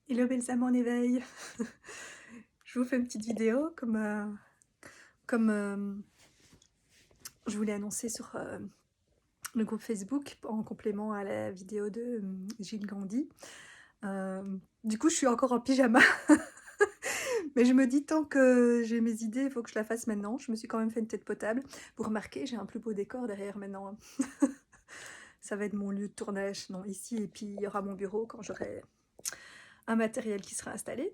Hello belles âmes en éveil. Je vous fais une petite vidéo comme je vous l'ai annoncé sur le groupe Facebook en complément à la vidéo de Gilles Gandhi. Du coup, je suis encore en pyjama, mais je me dis tant que j'ai mes idées, il faut que je la fasse maintenant. Je me suis quand même fait une tête potable. Vous remarquez, j'ai un plus beau décor derrière maintenant, hein. Ça va être mon lieu de tournage, non, ici, et puis il y aura mon bureau quand j'aurai un matériel qui sera installé.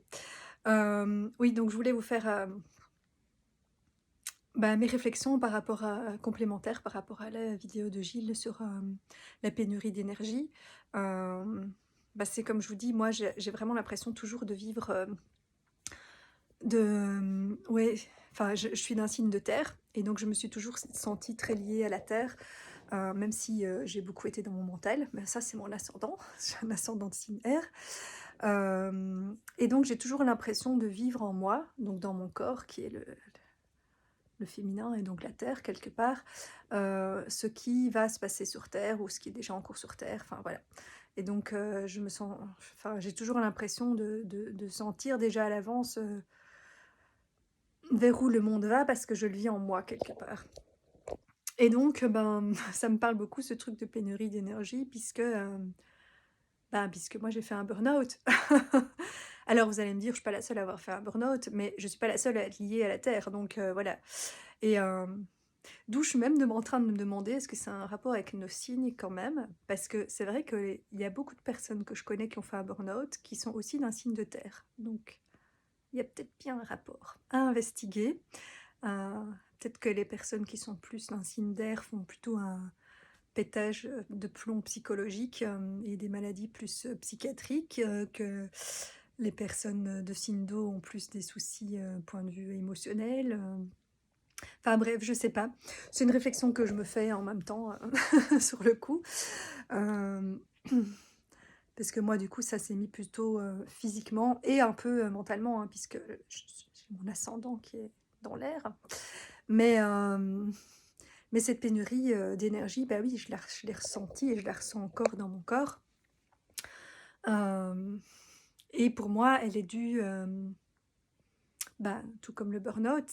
Oui, donc je voulais vous faire mes réflexions par rapport à complémentaires par rapport à la vidéo de Gilles sur, la pénurie d'énergie. C'est comme je vous dis, moi j'ai vraiment l'impression toujours de vivre, ouais, enfin je suis d'un signe de terre et donc je me suis toujours sentie très liée à la terre, même si, j'ai beaucoup été dans mon mental, mais ça c'est mon ascendant, j'ai un ascendant de signe air. Et donc j'ai toujours l'impression de vivre en moi, donc dans mon corps qui est le féminin et donc la terre quelque part, ce qui va se passer sur terre ou ce qui est déjà en cours sur terre, enfin voilà. Et donc je me sens, enfin j'ai toujours l'impression de sentir déjà à l'avance, vers où le monde va parce que je le vis en moi quelque part. Et donc ça me parle beaucoup ce truc de pénurie d'énergie puisque moi j'ai fait un burn-out. Alors vous allez me dire, je suis pas la seule à avoir fait un burn-out, mais je suis pas la seule à être liée à la terre, donc voilà. Et d'où je suis même en train de me demander, est-ce que c'est un rapport avec nos signes quand même? Parce que c'est vrai qu'il y a beaucoup de personnes que je connais qui ont fait un burn-out, qui sont aussi d'un signe de terre. Donc il y a peut-être bien un rapport à investiguer. Euh, Peut-être que les personnes qui sont plus d'un signe d'air font plutôt un pétage de plomb psychologique et des maladies plus psychiatriques, que les personnes de signe d'eau ont plus des soucis point de vue émotionnel. Enfin bref, je sais pas. C'est une réflexion que je me fais en même temps, sur le coup. Hem, Parce que moi, du coup, ça s'est mis plutôt, physiquement et un peu, mentalement, hein, puisque j'ai mon ascendant qui est dans l'air. Mais, mais cette pénurie, d'énergie, bah oui, je l'ai ressentie et je la ressens encore dans mon corps. Hem Et pour moi, elle est due, tout comme le burn-out,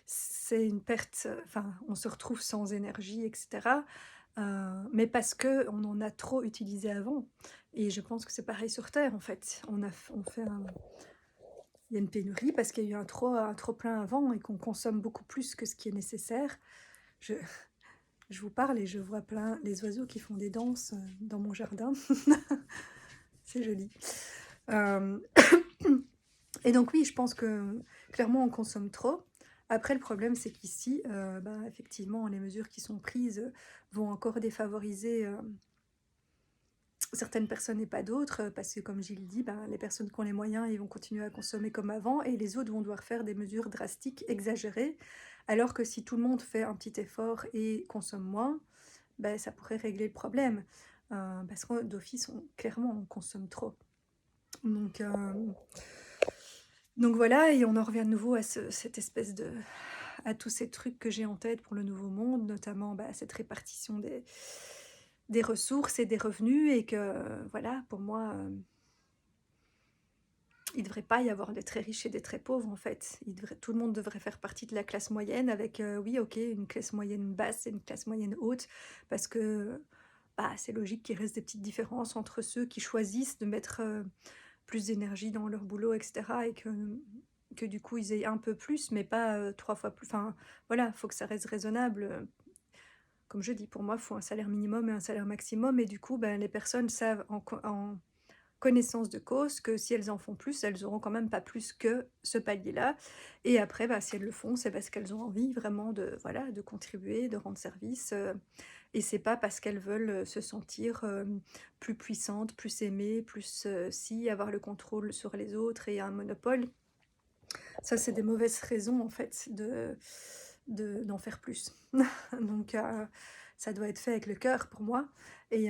c'est une perte, enfin, on se retrouve sans énergie et cetera, mais parce qu'on en a trop utilisé avant et je pense que c'est pareil sur terre, en fait. On fait un Il y a une pénurie parce qu'il y a eu un trop plein avant et qu'on consomme beaucoup plus que ce qui est nécessaire. Je je vous parle et je vois plein les oiseaux qui font des danses, dans mon jardin. C'est joli. Hem Et donc oui, je pense que clairement on consomme trop. Après le problème c'est qu'ici, effectivement les mesures qui sont prises, vont encore défavoriser, certaines personnes et pas d'autres, parce que comme Gilles dit, les personnes qui ont les moyens, ils vont continuer à consommer comme avant et les autres vont devoir faire des mesures drastiques, exagérées. Alors que si tout le monde fait un petit effort et consomme moins, ça pourrait régler le problème. Parce que d'office clairement on consomme trop. Donc voilà, et on en revient de nouveau à cette espèce à tous ces trucs que j'ai en tête pour le nouveau monde, notamment cette répartition des ressources et des revenus, et que voilà, pour moi, il ne devrait pas y avoir des très riches et des très pauvres en fait. Tout le monde devrait faire partie de la classe moyenne avec, oui, ok, une classe moyenne basse et une classe moyenne haute, parce que c'est logique qu'il reste des petites différences entre ceux qui choisissent de mettre plus d'énergie dans leur boulot, etc. Et que du coup ils aient un peu plus, mais pas 3 fois plus. Enfin voilà, faut que ça reste raisonnable. Comme je dis, pour moi, il faut un salaire minimum et un salaire maximum. Et du coup, les personnes savent en connaissance de cause que si elles en font plus, elles auront quand même pas plus que ce palier-là. Et après, si elles le font, c'est parce qu'elles ont envie vraiment de contribuer, de rendre service. Et c'est pas parce qu'elles veulent se sentir plus puissantes, plus aimées, plus si, avoir le contrôle sur les autres et un monopole. Ça, c'est des mauvaises raisons, en fait, d'en faire plus. Donc, ça doit être fait avec le cœur pour moi. Et,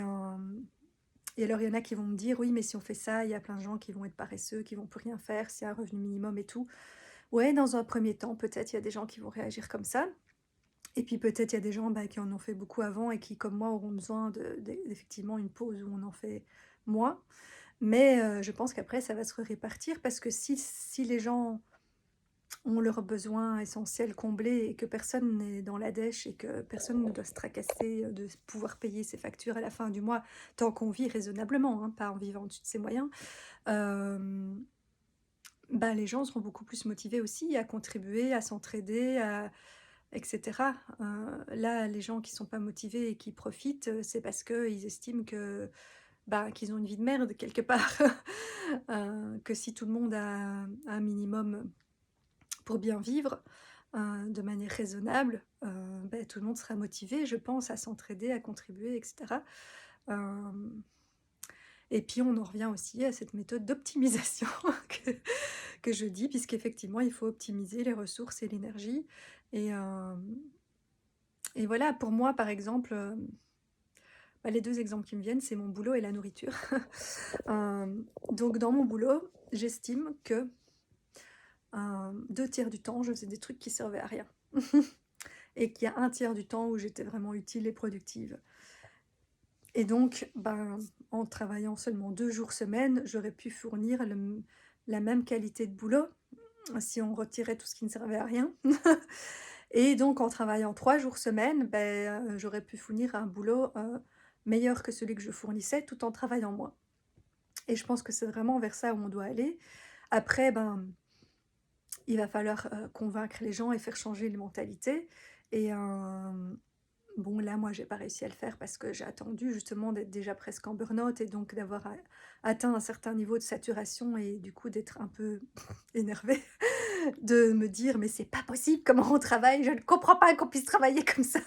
et alors, il y en a qui vont me dire, oui, mais si on fait ça, il y a plein de gens qui vont être paresseux, qui vont plus rien faire, s'il y a un revenu minimum et tout. Ouais, dans un premier temps, peut-être il y a des gens qui vont réagir comme ça. Et puis peut-être il y a des gens qui en ont fait beaucoup avant et qui, comme moi, auront besoin d'effectivement une pause où on en fait moins. Mais je pense qu'après ça va se répartir parce que si les gens ont leurs besoins essentiels comblés et que personne n'est dans la dèche et que personne ne doit se tracasser, de pouvoir payer ses factures à la fin du mois, tant qu'on vit raisonnablement, hein, pas en vivant au-dessus de ses moyens, hem, bah, les gens seront beaucoup plus motivés aussi à contribuer, à s'entraider, à et cetera. Là, les gens qui sont pas motivés et qui profitent, c'est parce qu'ils estiment que, bah, qu'ils ont une vie de merde quelque part. Que si tout le monde a un minimum pour bien vivre, de manière raisonnable, beh, tout le monde sera motivé, je pense, à s'entraider, à contribuer et cetera. Hem Et puis on en revient aussi à cette méthode d'optimisation que que je dis, puisqu'effectivement il faut optimiser les ressources et l'énergie et et voilà, pour moi, par exemple, bah, les 2 exemples qui me viennent, c'est mon boulot et la nourriture. Donc dans mon boulot, j'estime que, 2/3 du temps, je faisais des trucs qui servaient à rien et qu'il y a 1/3 du temps où j'étais vraiment utile et productive. Et donc, ben, en travaillant seulement 2 jours semaine, j'aurais pu fournir la même qualité de boulot, si on retirait tout ce qui ne servait à rien. Et donc en travaillant 3 jours semaine, ben, j'aurais pu fournir un boulot, meilleur que celui que je fournissais, tout en travaillant moins. Et je pense que c'est vraiment vers ça où on doit aller. Après, ben, il va falloir, convaincre les gens et faire changer les mentalités et bon, là, moi, j'ai pas réussi à le faire parce que j'ai attendu justement d'être déjà presque en burn-out et donc d'avoir atteint un certain niveau de saturation et du coup d'être un peu énervée, de me dire: «Mais c'est pas possible comment on travaille, je ne comprends pas qu'on puisse travailler comme ça,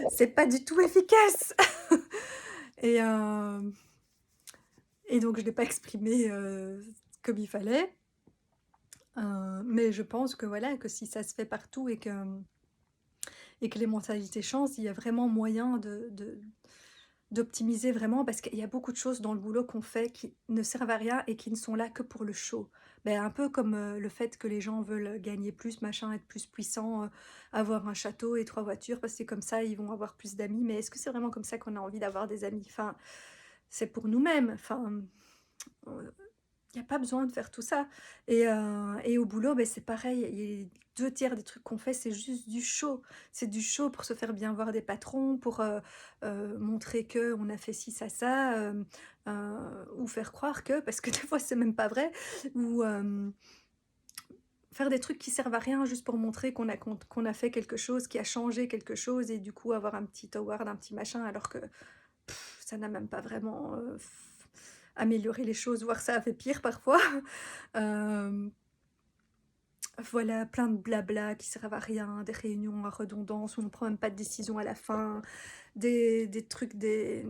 c'est pas du tout efficace!» et et donc je l'ai pas exprimé, comme il fallait, mais je pense que voilà, que si ça se fait partout et que les mentalités changent, il y a vraiment moyen d'optimiser vraiment parce qu'il y a beaucoup de choses dans le boulot qu'on fait qui ne servent à rien et qui ne sont là que pour le show. Ben un peu comme, le fait que les gens veulent gagner plus, machin, être plus puissants, avoir un château et 3 voitures parce que c'est comme ça, ils vont avoir plus d'amis. Mais est-ce que c'est vraiment comme ça qu'on a envie d'avoir des amis? Enfin, c'est pour nous-mêmes. Enfin, il y a pas besoin de faire tout ça et au boulot, beh, c'est pareil, les 2/3 des trucs qu'on fait, c'est juste du show. C'est du show pour se faire bien voir des patrons, pour, montrer qu'on a fait ci, ça, ou faire croire que parce que des fois, c'est même pas vrai, ou faire des trucs qui servent à rien juste pour montrer qu'on a fait quelque chose, qui a changé quelque chose et du coup avoir un petit award, un petit machin alors que ça n'a même pas vraiment, amélioré les choses, voire ça a fait pire parfois. Hem, voilà, plein de blabla qui servent à rien, des réunions à redondance où on prend même pas de décision à la fin, des trucs, des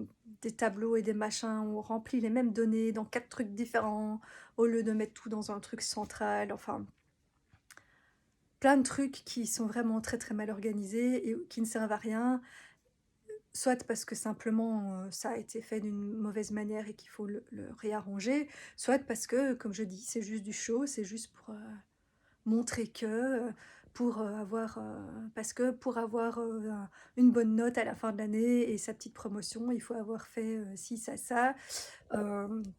tableaux et des machins où on remplit les mêmes données dans 4 trucs différents, au lieu de mettre tout dans un truc central, enfin, plein de trucs qui sont vraiment très, très mal organisés et qui ne servent à rien. Soit parce que simplement, ça a été fait d'une mauvaise manière et qu'il faut le réarranger, soit parce que, comme je dis, c'est juste du show, c'est juste pour, montrer que, pour, avoir, parce que pour avoir, une bonne note à la fin de l'année et sa petite promotion, il faut avoir fait, ci, ça.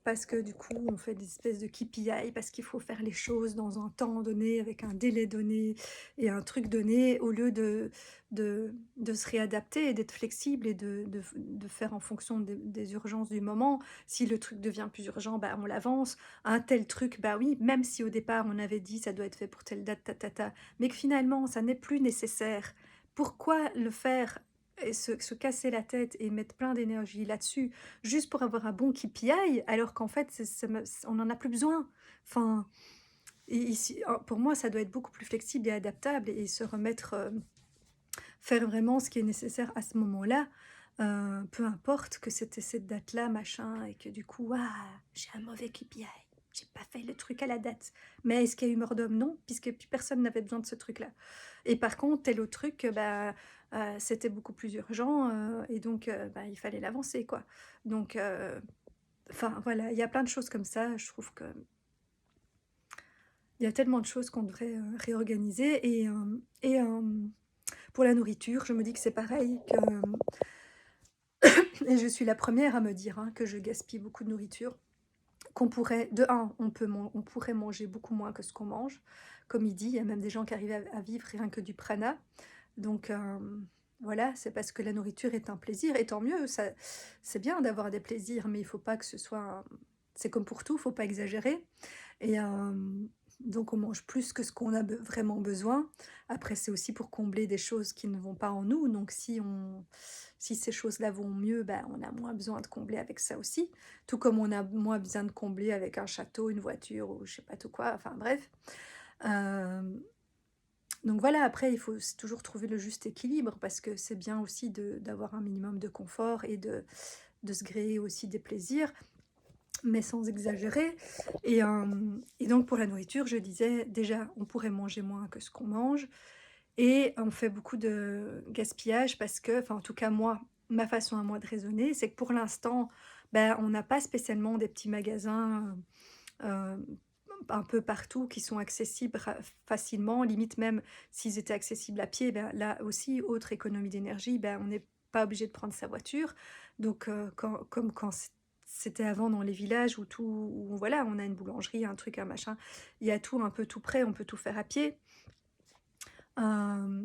Parce que du coup, on fait des espèces de KPI, parce qu'il faut faire les choses dans un temps donné, avec un délai donné et un truc donné, au lieu de se réadapter et d'être flexible et de faire en fonction des urgences du moment. Si le truc devient plus urgent, bah, on l'avance. Un tel truc, bah oui, même si au départ on avait dit: «Ça doit être fait pour telle date, mais que finalement ça n'est plus nécessaire. Pourquoi le faire et se casser la tête et mettre plein d'énergie là-dessus, juste pour avoir un bon KPI, alors qu'en fait, on n'en a plus besoin. Enfin, pour moi, ça doit être beaucoup plus flexible et adaptable et se remettre, faire vraiment ce qui est nécessaire à ce moment-là, peu importe que c'était cette date-là, machin, et que du coup, ah, j'ai un mauvais KPI, j'ai pas fait le truc à la date. Mais est-ce qu'il y a eu mort d'homme? Non, puisque plus personne n'avait besoin de ce truc-là. Et par contre, tel autre truc, bah, c'était beaucoup plus urgent, et donc, bah, il fallait l'avancer, quoi. Donc, enfin, voilà, il y a plein de choses comme ça. Je trouve qu'il y a tellement de choses qu'on devrait, réorganiser pour la nourriture, je me dis que c'est pareil, que et je suis la première à me dire, hein, que je gaspille beaucoup de nourriture. qu'on pourrait de un, on pourrait manger beaucoup moins que ce qu'on mange. Comme il dit, il y a même des gens qui arrivent à vivre rien que du prana. Donc voilà, c'est parce que la nourriture est un plaisir et tant mieux, ça c'est bien d'avoir des plaisirs, mais il faut pas que ce soit c'est comme pour tout, faut pas exagérer et donc on mange plus que ce qu'on a vraiment besoin. Après, c'est aussi pour combler des choses qui ne vont pas en nous. Donc si ces choses-là vont mieux, ben, on a moins besoin de combler avec ça aussi. Tout comme on a moins besoin de combler avec un château, une voiture ou je sais pas tout quoi. Enfin bref. Euh, donc voilà, après, il faut toujours trouver le juste équilibre parce que c'est bien aussi d'avoir un minimum de confort et de se créer aussi des plaisirs, mais sans exagérer. Et donc pour la nourriture, je disais déjà, on pourrait manger moins que ce qu'on mange et on fait beaucoup de gaspillage parce que, enfin en tout cas moi, ma façon à moi de raisonner, c'est que pour l'instant, ben, on n'a pas spécialement des petits magasins un peu partout qui sont accessibles facilement, limite même s'ils étaient accessibles à pied, ben, là aussi, autre économie d'énergie, ben, on n'est pas obligé de prendre sa voiture. Donc, comme quand c'était avant dans les villages où tout, où voilà, on a une boulangerie, un truc, un machin, il y a tout un peu tout près, on peut tout faire à pied. Euh,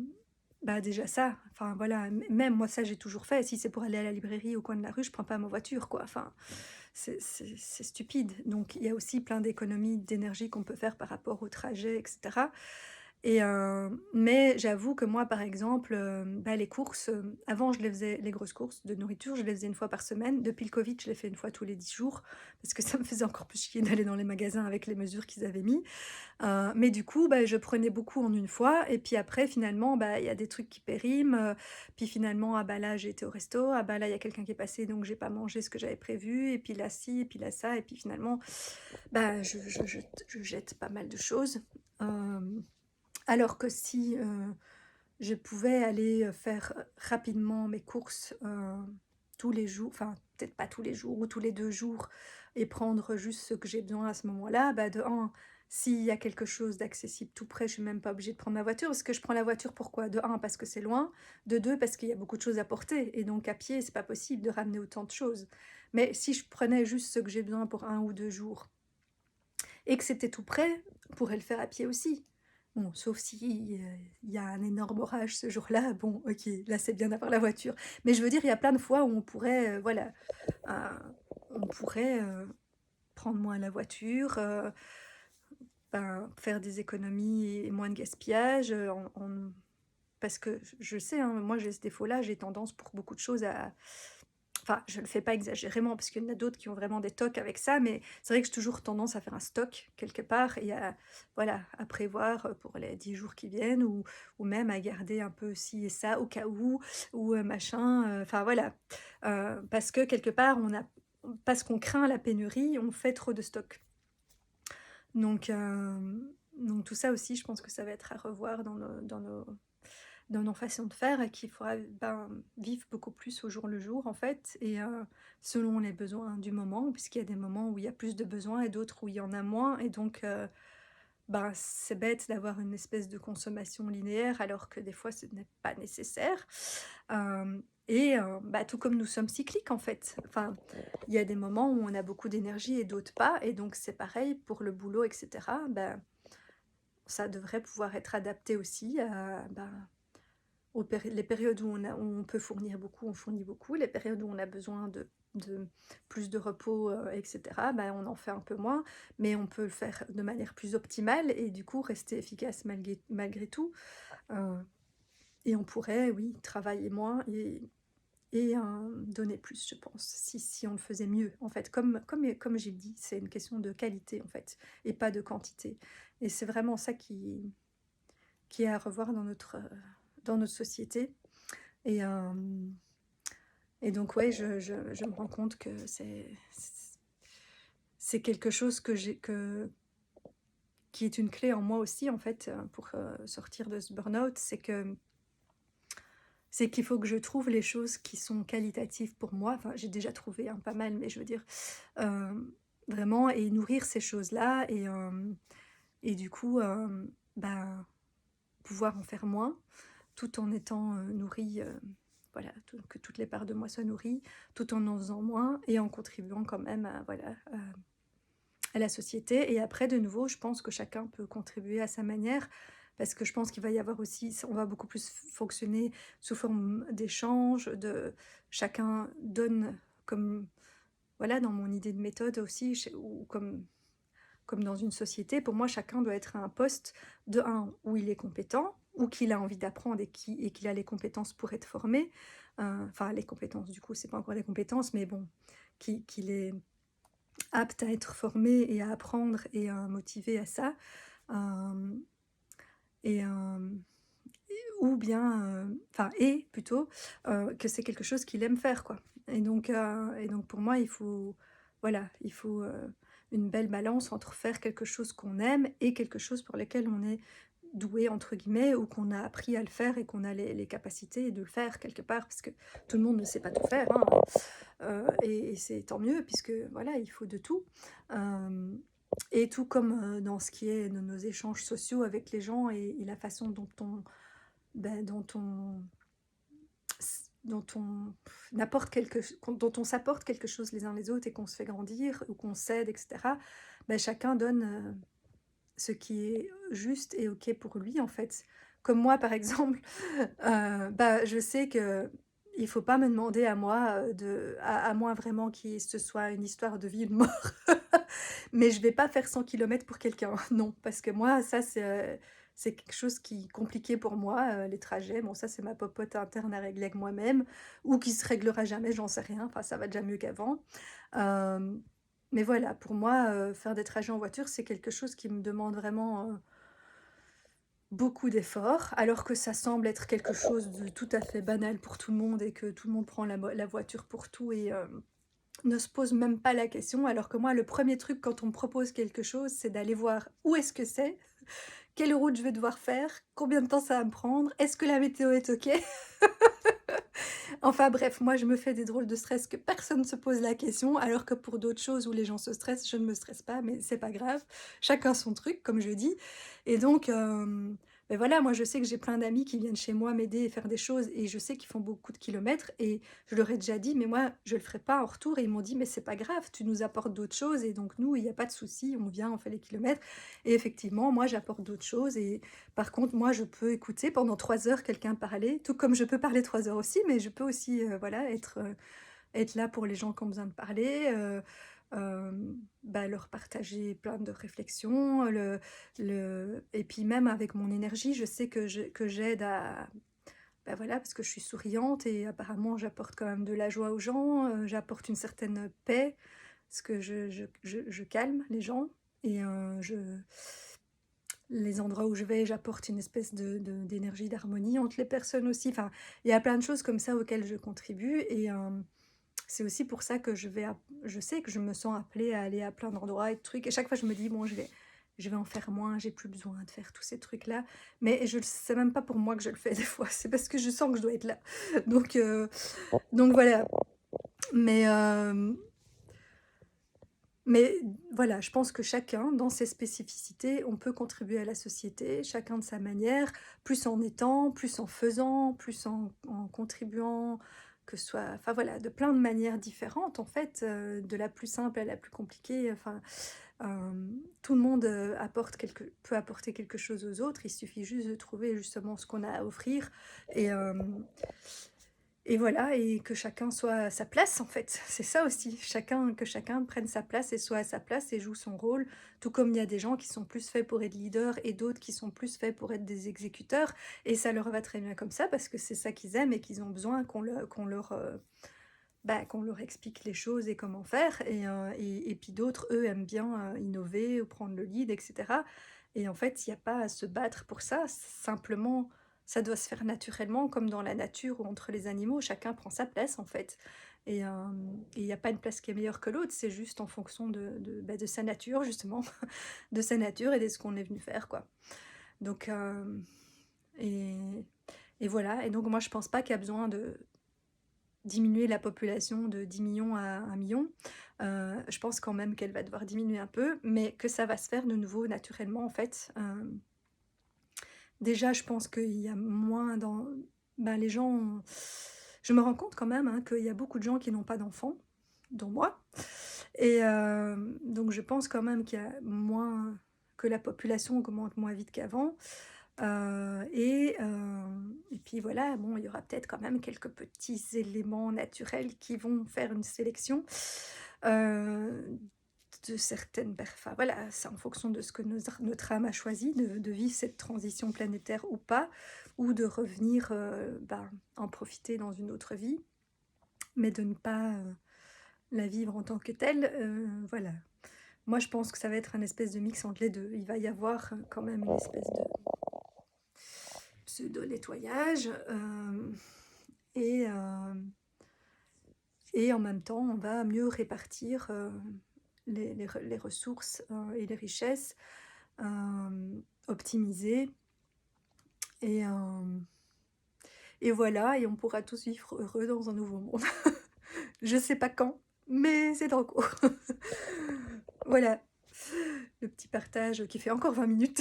Bah déjà ça, enfin voilà, même moi ça j'ai toujours fait, si c'est pour aller à la librairie au coin de la rue, je prends pas ma voiture quoi, enfin c'est stupide. Donc il y a aussi plein d'économies d'énergie qu'on peut faire par rapport au trajet, etc. Mais j'avoue que moi, par exemple, bah, les courses, avant je les faisais, les grosses courses de nourriture, je les faisais une fois par semaine. Depuis le Covid, je les fais une fois tous les 10 jours, parce que ça me faisait encore plus chier d'aller dans les magasins avec les mesures qu'ils avaient mis. Mais du coup, bah, je prenais beaucoup en une fois, et puis après, finalement, bah, il y a des trucs qui périment. Puis finalement, ah bah là, j'ai été au resto, ah bah là, il y a quelqu'un qui est passé, donc j'ai pas mangé ce que j'avais prévu, et puis là, ci, et puis là, ça, et puis finalement, bah, je jette pas mal de choses. Euh, Alors que si je pouvais aller faire rapidement mes courses tous les jours, enfin peut-être pas tous les jours ou tous les 2 jours, et prendre juste ce que j'ai besoin à ce moment-là, bah de un, s'il y a quelque chose d'accessible tout près, je suis même pas obligée de prendre ma voiture. Parce que je prends la voiture pourquoi? De un, parce que c'est loin, de deux, parce qu'il y a beaucoup de choses à porter, et donc à pied, c'est pas possible de ramener autant de choses. Mais si je prenais juste ce que j'ai besoin pour 1 ou 2 jours, et que c'était tout près, on pourrait le faire à pied aussi. Bon, sauf si il y a un énorme orage ce jour-là, bon, ok, là c'est bien d'avoir la voiture. Mais je veux dire, il y a plein de fois où on pourrait, voilà, euh, on pourrait prendre moins la voiture, ben, faire des économies et moins de gaspillage, parce que je sais, hein, moi j'ai ce défaut-là, j'ai tendance pour beaucoup de choses à, enfin, je ne le fais pas exagérément parce qu'il y en a d'autres qui ont vraiment des tocs avec ça, mais c'est vrai que j'ai toujours tendance à faire un stock quelque part et à, voilà, à prévoir pour les 10 jours qui viennent ou même à garder un peu ci et ça au cas où, ou machin. Enfin voilà. Parce que quelque part, parce qu'on craint la pénurie, on fait trop de stock. Donc, donc tout ça aussi, je pense que ça va être à revoir dans nos façons de faire et qu'il faudra ben, vivre beaucoup plus au jour le jour en fait et selon les besoins du moment puisqu'il y a des moments où il y a plus de besoins et d'autres où il y en a moins et donc ben, c'est bête d'avoir une espèce de consommation linéaire alors que des fois ce n'est pas nécessaire. Bah, tout comme nous sommes cycliques en fait. Enfin, il y a des moments où on a beaucoup d'énergie et d'autres pas et donc c'est pareil pour le boulot etc. Ben, ça devrait pouvoir être adapté aussi à, ben, les périodes où où on peut fournir beaucoup, on fournit beaucoup. Les périodes où on a besoin de plus de repos, etc., bah, on en fait un peu moins, mais on peut le faire de manière plus optimale et du coup rester efficace malgré tout. Euh, et on pourrait, oui, travailler moins et donner plus, je pense, si on le faisait mieux. En fait, comme j'ai dit, c'est une question de qualité, en fait, et pas de quantité. Et c'est vraiment ça qui est à revoir dans notre société. Et, et donc, ouais, je me rends compte que c'est quelque chose qui est une clé en moi aussi, en fait, pour sortir de ce burn-out. C'est qu'il faut que je trouve les choses qui sont qualitatives pour moi. Enfin, j'ai déjà trouvé pas mal, mais je veux dire, euh, vraiment, et nourrir ces choses-là. Et du coup, bah, pouvoir en faire moins, tout en étant nourri, voilà, que toutes les parts de moi soient nourries, tout en faisant moins et en contribuant quand même à, voilà, à la société. Et après, de nouveau, je pense que chacun peut contribuer à sa manière, parce que je pense qu'il va y avoir aussi, on va beaucoup plus fonctionner sous forme d'échange, de chacun donne comme, voilà, dans mon idée de méthode aussi, ou comme dans une société, pour moi, chacun doit être à un poste, de un, où il est compétent, ou qu'il a envie d'apprendre et qu'il a les compétences pour être formé. Enfin, les compétences, du coup, c'est pas encore des compétences, mais bon, qu'il est apte à être formé et à apprendre et motivé à ça. Euh, et, ou bien, enfin, et plutôt, que c'est quelque chose qu'il aime faire, quoi. Et donc pour moi, il faut, voilà, il faut une belle balance entre faire quelque chose qu'on aime et quelque chose pour lequel on est doué, entre guillemets, ou qu'on a appris à le faire et qu'on a les capacités de le faire quelque part, parce que tout le monde ne sait pas tout faire, hein. Et c'est tant mieux, puisque voilà, il faut de tout. Euh, et tout comme dans ce qui est de nos échanges sociaux avec les gens et la façon ben, dont on dont on s'apporte quelque chose les uns les autres et qu'on se fait grandir ou qu'on s'aide, etc. Ben, chacun donne ce qui est juste et ok pour lui en fait. Comme moi par exemple, bah, je sais que il faut pas me demander à moi à moi vraiment que ce soit une histoire de vie ou de mort. Mais je vais pas faire 100 kilomètres pour quelqu'un, non, parce que moi, ça, c'est quelque chose qui est compliqué pour moi, les trajets. Bon, ça, c'est ma popote interne à régler avec moi-même, ou qui se réglera jamais, j'en sais rien. Enfin, ça va déjà mieux qu'avant. Euh, mais voilà, pour moi, faire des trajets en voiture, c'est quelque chose qui me demande vraiment beaucoup d'efforts, alors que ça semble être quelque chose de tout à fait banal pour tout le monde et que tout le monde prend la voiture pour tout et ne se pose même pas la question, alors que moi, le premier truc quand on me propose quelque chose, c'est d'aller voir où est-ce que c'est, quelle route je vais devoir faire, combien de temps ça va me prendre, est-ce que la météo est ok. Enfin bref, moi je me fais des drôles de stress que personne ne se pose la question, alors que pour d'autres choses où les gens se stressent, je ne me stresse pas, mais c'est pas grave, chacun son truc, comme je dis. Et donc, ben voilà, moi je sais que j'ai plein d'amis qui viennent chez moi m'aider et faire des choses, et je sais qu'ils font beaucoup de kilomètres, et je leur ai déjà dit, mais moi je le ferai pas en retour, et ils m'ont dit, mais c'est pas grave, tu nous apportes d'autres choses, et donc nous, il n'y a pas de souci, on vient, on fait les kilomètres, et effectivement, moi j'apporte d'autres choses, et par contre, moi, je peux écouter pendant 3 heures quelqu'un parler, tout comme je peux parler 3 heures aussi, mais je peux aussi, voilà, être là pour les gens qui ont besoin de parler, bah, leur partager plein de réflexions, et puis même avec mon énergie, je sais que j'aide à, bah, voilà, parce que je suis souriante et apparemment j'apporte quand même de la joie aux gens, j'apporte une certaine paix, parce que je calme les gens et les endroits où je vais, j'apporte une espèce d'énergie, d'harmonie entre les personnes aussi. Enfin, il y a plein de choses comme ça auxquelles je contribue. Et c'est aussi pour ça que je sais que je me sens appelée à aller à plein d'endroits et de trucs. Et chaque fois, je me dis, bon, je vais en faire moins, j'ai plus besoin de faire tous ces trucs-là. Mais je ne sais même pas pour moi que je le fais des fois. C'est parce que je sens que je dois être là. Donc, euh, donc voilà. Mais, euh, Mais voilà, je pense que chacun, dans ses spécificités, on peut contribuer à la société, chacun de sa manière, plus en étant, plus en faisant, plus en contribuant, que ce soit, enfin voilà, de plein de manières différentes en fait, de la plus simple à la plus compliquée. Enfin, tout le monde peut apporter quelque chose aux autres. Il suffit juste de trouver justement ce qu'on a à offrir et et voilà, et que chacun soit à sa place en fait. C'est ça aussi, que chacun prenne sa place et soit à sa place et joue son rôle. Tout comme il y a des gens qui sont plus faits pour être leaders et d'autres qui sont plus faits pour être des exécuteurs. Et ça leur va très bien comme ça parce que c'est ça qu'ils aiment et qu'ils ont besoin qu'on leur explique les choses et comment faire. Et puis d'autres, eux, aiment bien innover ou prendre le lead, etc. Et en fait, il n'y a pas à se battre pour ça. Simplement, ça doit se faire naturellement, comme dans la nature ou entre les animaux. Chacun prend sa place, en fait. Et il n'y a pas une place qui est meilleure que l'autre. C'est juste en fonction de sa nature, justement. De sa nature et de ce qu'on est venu faire, quoi. Donc, et, et voilà. Et donc, moi, je pense pas qu'il y a besoin de diminuer la population de 10 millions à 1 million. Je pense quand même qu'elle va devoir diminuer un peu, mais que ça va se faire de nouveau naturellement en fait. Déjà, je pense qu'il y a moins dans... Ben, les gens... Je me rends compte quand même hein, qu'il y a beaucoup de gens qui n'ont pas d'enfants, dont moi. Et donc je pense quand même qu'il y a moins que la population augmente moins vite qu'avant. Et puis voilà, bon, il y aura peut-être quand même quelques petits éléments naturels qui vont faire une sélection, heu, de certaines enfin voilà, c'est en fonction de ce que notre âme a choisi, de vivre cette transition planétaire ou pas, ou de revenir, en profiter dans une autre vie, mais de ne pas, la vivre en tant que telle, voilà. Moi, je pense que ça va être un espèce de mix entre les 2. Il va y avoir, quand même une espèce de pseudo-nettoyage, et en même temps, on va mieux répartir, les ressources, et les richesses, optimiser et hem et voilà, et on pourra tous vivre heureux dans un nouveau monde. Je sais pas quand, mais c'est en cours. Voilà, le petit partage qui fait encore 20 minutes.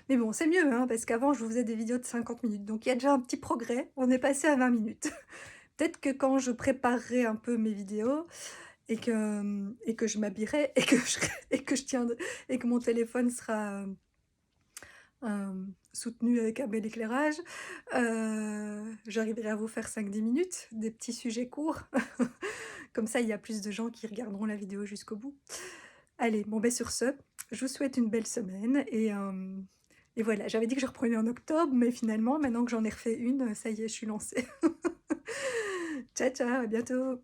Mais bon, c'est mieux, hein, parce qu'avant, je vous faisais des vidéos de 50 minutes, donc il y a déjà un petit progrès. On est passé à 20 minutes. Peut-être que quand je préparerai un peu mes vidéos et que je m'habillerai et que je tiendrai et que mon téléphone sera, soutenu avec un bel éclairage, j'arriverai à vous faire 5-10 minutes, des petits sujets courts. Comme ça, il y a plus de gens qui regarderont la vidéo jusqu'au bout. Allez, bon, ben sur ce, je vous souhaite une belle semaine et voilà, j'avais dit que je reprenais en octobre, mais finalement, maintenant que j'en ai refait une, ça y est, je suis lancée. Ciao, ciao, à bientôt.